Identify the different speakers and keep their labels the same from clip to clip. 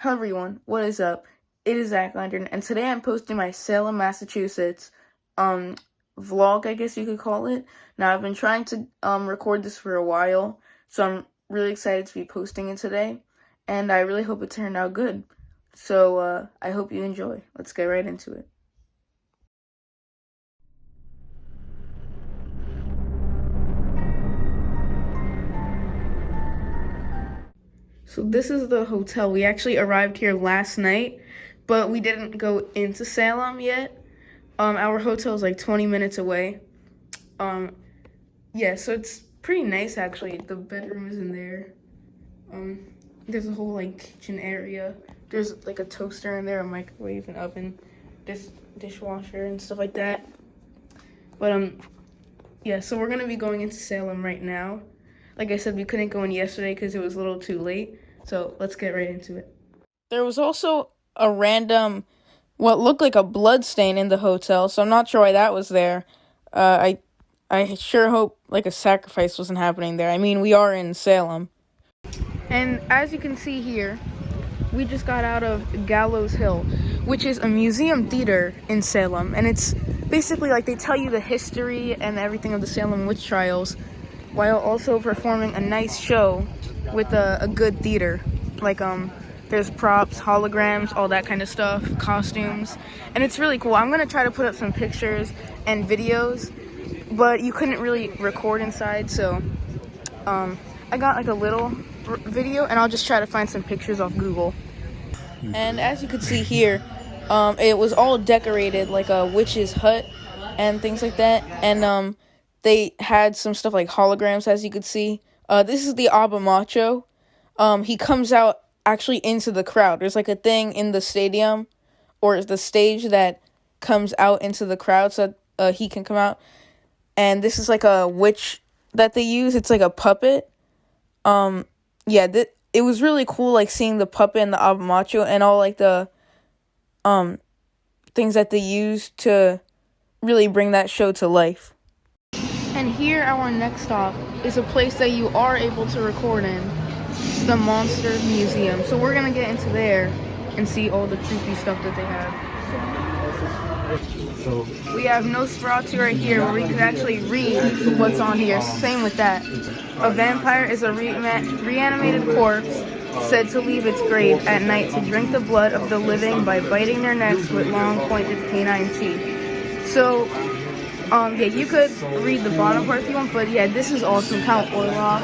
Speaker 1: Hello everyone, what is up? It is Zach Lantern, and today I'm posting my Salem, Massachusetts vlog, I guess you could call it. Now I've been trying to record this for a while, so I'm really excited to be posting it today, and I really hope it turned out good. So I hope you enjoy. Let's get right into it. So this is the hotel. We actually arrived here last night, but we didn't go into Salem yet. Our hotel is like 20 minutes away. Yeah, so it's pretty nice actually. The bedroom is in there. There's a whole like kitchen area. There's like a toaster in there, a microwave, an oven, dishwasher and stuff like that. But yeah, so we're gonna be going into Salem right now. Like I said, we couldn't go in yesterday because it was a little too late. So let's get right into it. There was also a random, what looked like a blood stain in the hotel, so I'm not sure why that was there. I sure hope like a sacrifice wasn't happening there. I mean, we are in Salem. And as you can see here, we just got out of Gallows Hill, which is a museum theater in Salem. And it's basically like they tell you the history and everything of the Salem witch trials, while also performing a nice show with a good theater. Like, there's props, holograms, all that kind of stuff, costumes, and it's really cool. I'm gonna try to put up some pictures and videos, but you couldn't really record inside, so I got like a little video, and I'll just try to find some pictures off Google. And as you can see here, it was all decorated like a witch's hut and things like that, and they had some stuff like holograms, as you could see. This is the Abba Macho. He comes out actually into the crowd. There's like a thing in the stadium or the stage that comes out into the crowd so that he can come out. And this is like a witch that they use. It's like a puppet. Yeah, it was really cool, like seeing the puppet and the Abba Macho and all like the things that they use to really bring that show to life. And here, our next stop is a place that you are able to record in, the Monster Museum. So we're gonna get into there and see all the creepy stuff that they have. So we have Nosferatu right here, where we can actually read what's on here. Same with that. A vampire is a reanimated corpse said to leave its grave at night to drink the blood of the living by biting their necks with long pointed canine teeth. So yeah, you could read the bottom part if you want, but yeah, this is awesome. Count Orlok.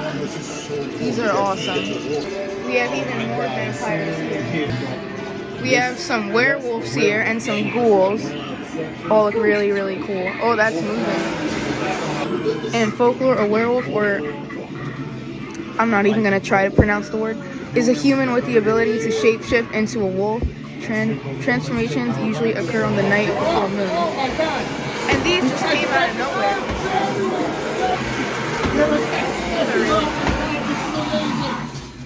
Speaker 1: These are awesome. We have even more vampires here. We have some werewolves here and some ghouls. All look really, really cool. Oh, that's moving. And folklore, a werewolf, or I'm not even gonna try to pronounce the word, is a human with the ability to shapeshift into a wolf. Transformations usually occur on the night of the full moon. And these just came out of nowhere.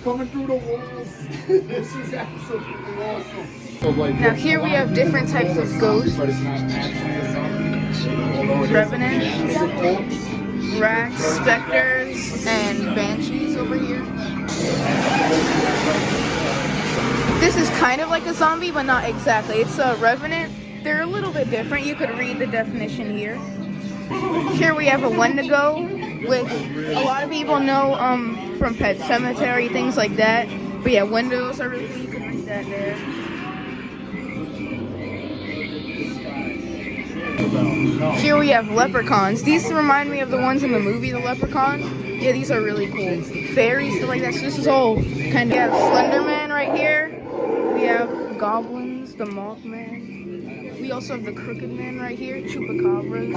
Speaker 1: Coming through the walls. This is absolutely awesome. Now here we have different types of ghosts. Revenants, rats, specters, and banshees over here. This is kind of like a zombie, but not exactly. It's a revenant. They're a little bit different. You could read the definition here. Here we have a Wendigo, which a lot of people know from Pet Sematary, things like that. But yeah, Wendigos are really cool. You can read that there. Here we have leprechauns. These remind me of the ones in the movie, The Leprechaun. Yeah, these are really cool. Fairies, stuff like that. So this is all kind of... We have Slenderman right here. We have goblins, the Mothman. We also have the Crooked Man right here, Chupacabras.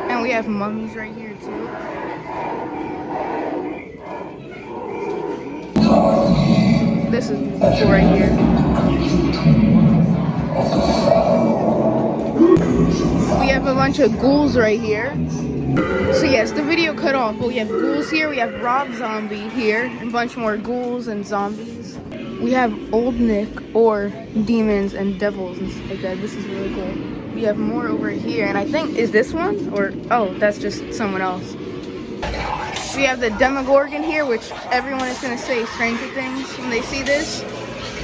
Speaker 1: And we have mummies right here too. This is cool right here. We have a bunch of ghouls right here. So yes, the video cut off, but we have ghouls here. We have Rob Zombie here. And a bunch more ghouls and zombies. We have Old Nick, or demons and devils and stuff like that. This is really cool. We have more over here, and I think, is this one? Or, oh, that's just someone else. We have the Demogorgon here, which everyone is going to say Stranger Things when they see this.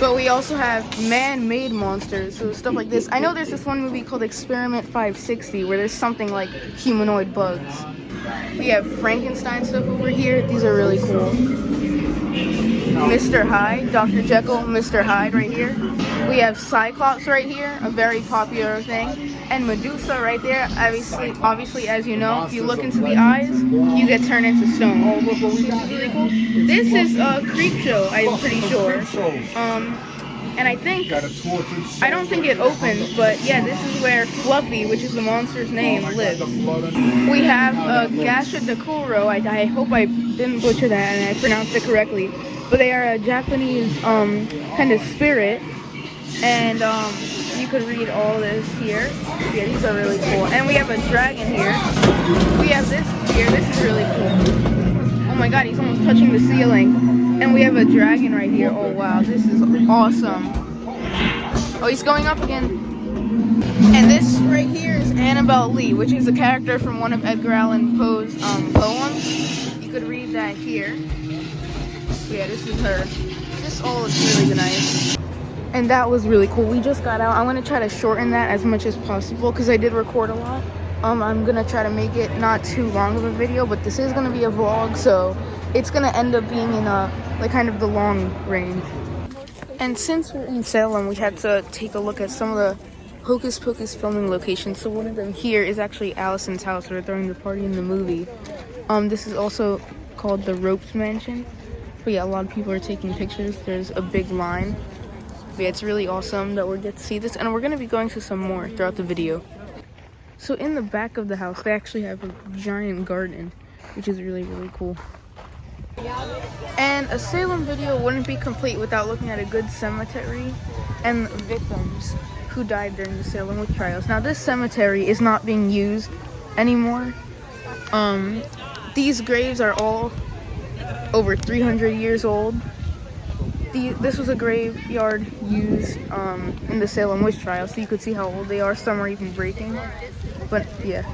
Speaker 1: But we also have man-made monsters, so stuff like this. I know there's this one movie called Experiment 560 where there's something like humanoid bugs. We have Frankenstein stuff over here. These are really cool. Mr. Hyde, Dr. Jekyll, Mr. Hyde right here. We have Cyclops right here, a very popular thing. And Medusa right there. Obviously, as you know, if you look into the eyes, you get turned into stone. Oh, but we think is really cool. This is a creep show, I'm pretty sure. And I don't think it opens, but yeah, this is where Fluffy, which is the monster's name, lives. We have Gasha Dekuro. I hope I didn't butcher that and I pronounced it correctly. But they are a Japanese kind of spirit, and you could read all this here. Yeah, these are really cool. And we have a dragon here. We have this here. This is really cool. Oh my god, he's almost touching the ceiling. And we have a dragon right here. Oh wow, this is awesome. Oh, he's going up again. And this right here is Annabelle Lee, which is a character from one of Edgar Allan Poe's poems. You could read that here. Yeah, this is her. This all looks really nice. And that was really cool. We just got out. I'm going to try to shorten that as much as possible because I did record a lot. I'm going to try to make it not too long of a video, but this is going to be a vlog, so it's going to end up being in like kind of the long range. And since we're in Salem, we had to take a look at some of the Hocus Pocus filming locations. So one of them here is actually Allison's house where they're throwing the party in the movie. This is also called the Ropes Mansion. But yeah, a lot of people are taking pictures. There's a big line. But yeah, it's really awesome that we get to see this. And we're going to be going to some more throughout the video. So in the back of the house, they actually have a giant garden, which is really, really cool. And a Salem video wouldn't be complete without looking at a good cemetery and victims who died during the Salem witch trials. Now, this cemetery is not being used anymore. These graves are all over 300 years old. This was a graveyard used in the Salem witch trial, so you could see how old they are. Some are even breaking, but yeah.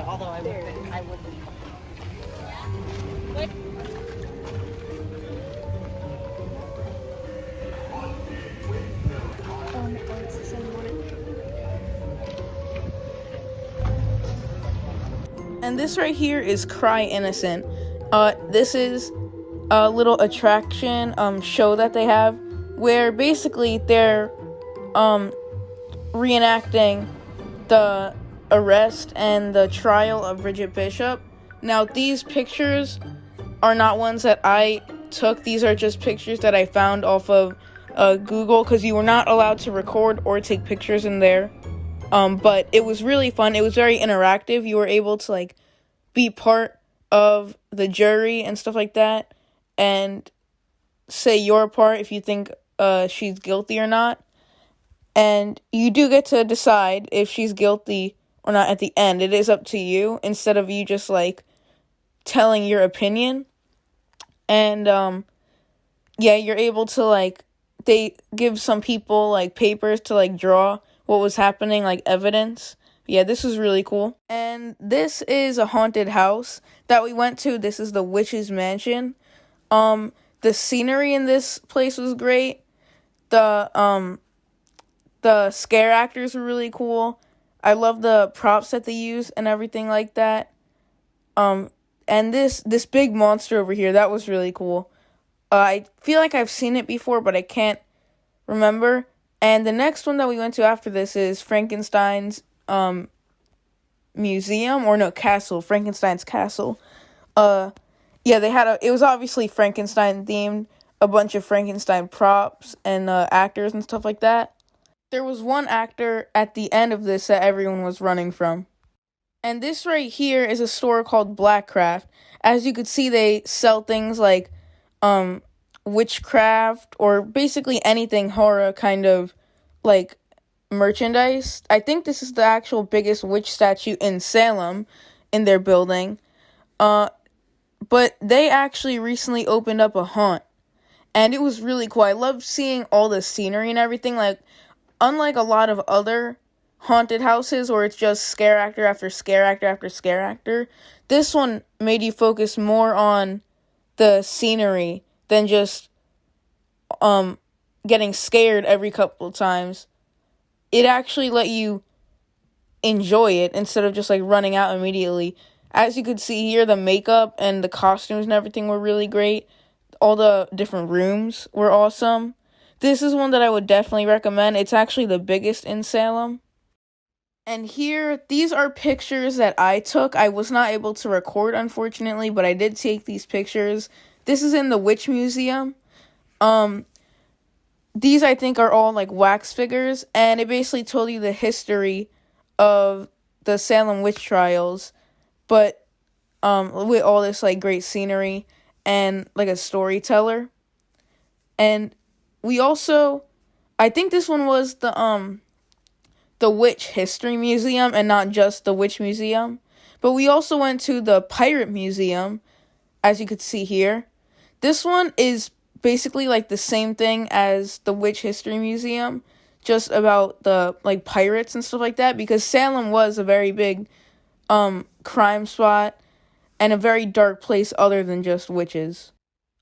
Speaker 2: Although I wouldn't.
Speaker 1: And this right here is Cry Innocent. This is a little attraction show that they have where basically they're reenacting the arrest and the trial of Bridget Bishop. Now, these pictures are not ones that I took. These are just pictures that I found off of Google, because you were not allowed to record or take pictures in there. But it was really fun. It was very interactive. You were able to like be part of the jury and stuff like that, and say your part if you think she's guilty or not. And you do get to decide if she's guilty or not at the end. It is up to you, instead of you just like telling your opinion. And yeah, you're able to like, they give some people like papers to like draw what was happening, like evidence. Yeah, this was really cool. And this is a haunted house that we went to. This is the Witch's Mansion. The scenery in this place was great. The scare actors were really cool. I love the props that they use and everything like that. And this big monster over here, that was really cool. I feel like I've seen it before, but I can't remember. And the next one that we went to after this is Frankenstein's museum, or no, castle, Frankenstein's castle. Yeah, they had it was obviously Frankenstein themed, a bunch of Frankenstein props and actors and stuff like that. There was one actor at the end of this that everyone was running from. And this right here is a store called Blackcraft. As you could see, they sell things like witchcraft, or basically anything horror kind of like merchandise. I think this is the actual biggest witch statue in Salem in their building. But they actually recently opened up a haunt, and it was really cool. I loved seeing all the scenery and everything. Like, unlike a lot of other haunted houses where it's just scare actor after scare actor after scare actor, this one made you focus more on the scenery than just getting scared every couple of times. It actually let you enjoy it instead of just like running out immediately. As you could see here, the makeup and the costumes and everything were really great. All the different rooms were awesome. This is one that I would definitely recommend. It's actually the biggest in Salem. And here, these are pictures that I took. I was not able to record, unfortunately, but I did take these pictures. This is in the Witch Museum. These, I think, are all, like, wax figures, and it basically told you the history of the Salem witch trials, but, with all this, like, great scenery and, like, a storyteller. And we also, I think this one was the Witch History Museum and not just the Witch Museum. But we also went to the Pirate Museum, as you could see here. This one is basically like the same thing as the Witch History Museum, just about the like pirates and stuff like that, because Salem was a very big crime spot and a very dark place other than just witches.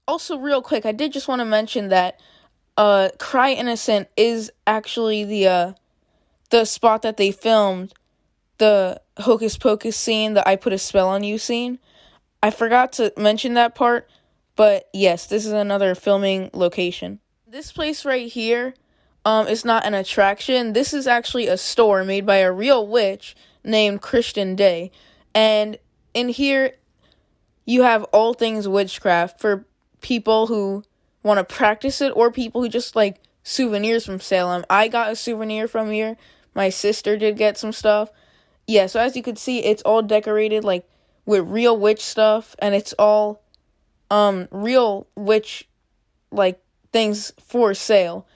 Speaker 1: Also, real quick, I did just want to mention that Cry Innocent is actually the spot that they filmed the Hocus Pocus scene, the I Put a Spell on You scene. I forgot to mention that part, but yes, this is another filming location. This place right here is not an attraction. This is actually a store made by a real witch named Christian Day. And in here, you have all things witchcraft for people who want to practice it or people who just like souvenirs from Salem. I got a souvenir from here. My sister did get some stuff. Yeah, so as you can see, it's all decorated like with real witch stuff, and it's all real witch like things for sale.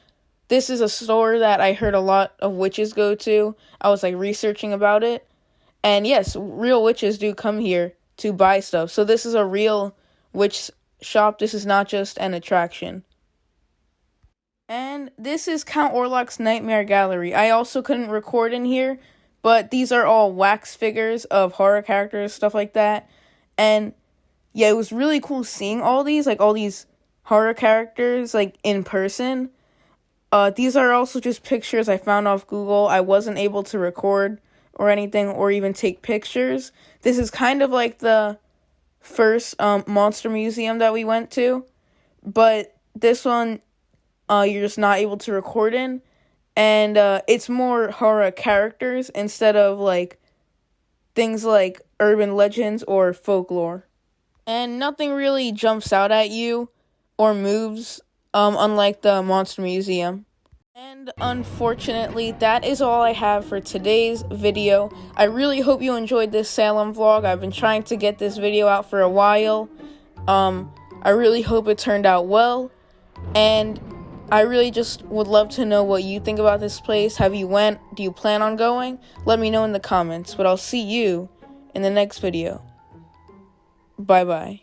Speaker 1: This is a store that I heard a lot of witches go to. I was like researching about it. And yes, real witches do come here to buy stuff. So this is a real witch shop. This is not just an attraction. And this is Count Orlok's Nightmare Gallery. I also couldn't record in here, but these are all wax figures of horror characters, stuff like that. And yeah, it was really cool seeing all these horror characters, like, in person. These are also just pictures I found off Google. I wasn't able to record or anything or even take pictures. This is kind of like the first monster museum that we went to, but this one you're just not able to record in, and it's more horror characters instead of like things like urban legends or folklore. And nothing really jumps out at you or moves, unlike the Monster Museum. And unfortunately, that is all I have for today's video. I really hope you enjoyed this Salem vlog. I've been trying to get this video out for a while. I really hope it turned out well. And I really just would love to know what you think about this place. Have you went? Do you plan on going? Let me know in the comments. But I'll see you in the next video. Bye-bye.